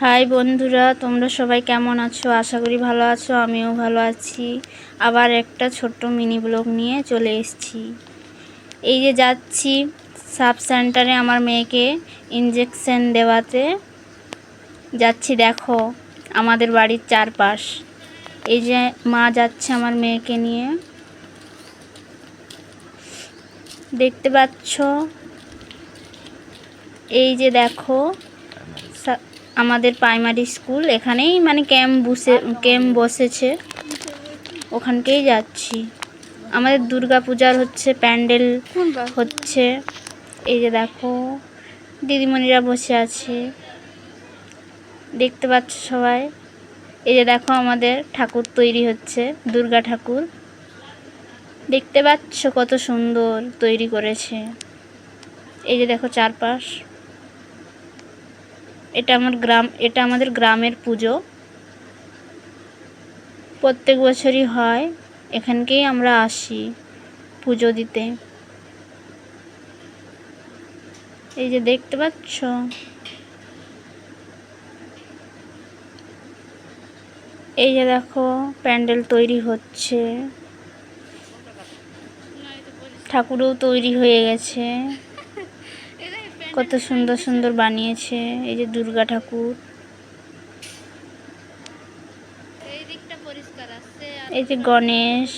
High বন্ধুরা, তোমরা সবাই কেমন আছো? আশা করি ভালো আছো। আমিও ভালো আছি। আবার একটা ছোট্ট মিনি ব্লগ নিয়ে চলে এসেছি। এই যে যাচ্ছি সাব সেন্টারে আমার মেয়েকে ইঞ্জেকশন দেওয়াতে যাচ্ছি। দেখো আমাদের বাড়ির চারপাশ। এই যে মা যাচ্ছে আমার মেয়েকে নিয়ে, দেখতে পাচ্ছ। এই যে দেখো আমাদের প্রাইমারি স্কুল, এখানেই মানে ক্যাম্প বসেছে, ওখানকেই যাচ্ছি। আমাদের দুর্গা পূজার হচ্ছে প্যান্ডেল হচ্ছে। এই যে দেখো দিদিমণিরা বসে আছে, দেখতে পাচ্ছ সবাই। এই যে দেখো আমাদের ঠাকুর তৈরি হচ্ছে, দুর্গা ঠাকুর। দেখতে পাচ্ছ কত সুন্দর তৈরি করেছে। এই যে দেখো চারপাশ। এটা আমাদের গ্রামের পুজো, প্রত্যেক বছরই হয়। এখানকেই আমরা আসি পুজো দিতে। এই যে দেখতে পাচ্ছ, এই যে দেখো প্যান্ডেল তৈরি হচ্ছে, ঠাকুরও তৈরি হয়ে গেছে। কত সুন্দর সুন্দর বানিয়েছে। এই যে দুর্গা ঠাকুর, এই যে গণেশ,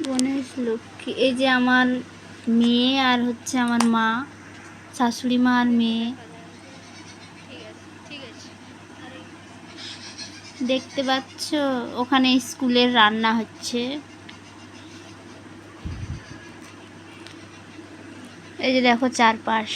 গণেশ, লক্ষ্মী। এই যে আমার মেয়ে আর হচ্ছে আমার মা, শাশুড়ি মা আর মেয়ে। দেখতে পাচ্ছ ওখানে স্কুলের রান্না হচ্ছে। এই যে দেখো চারপাশ।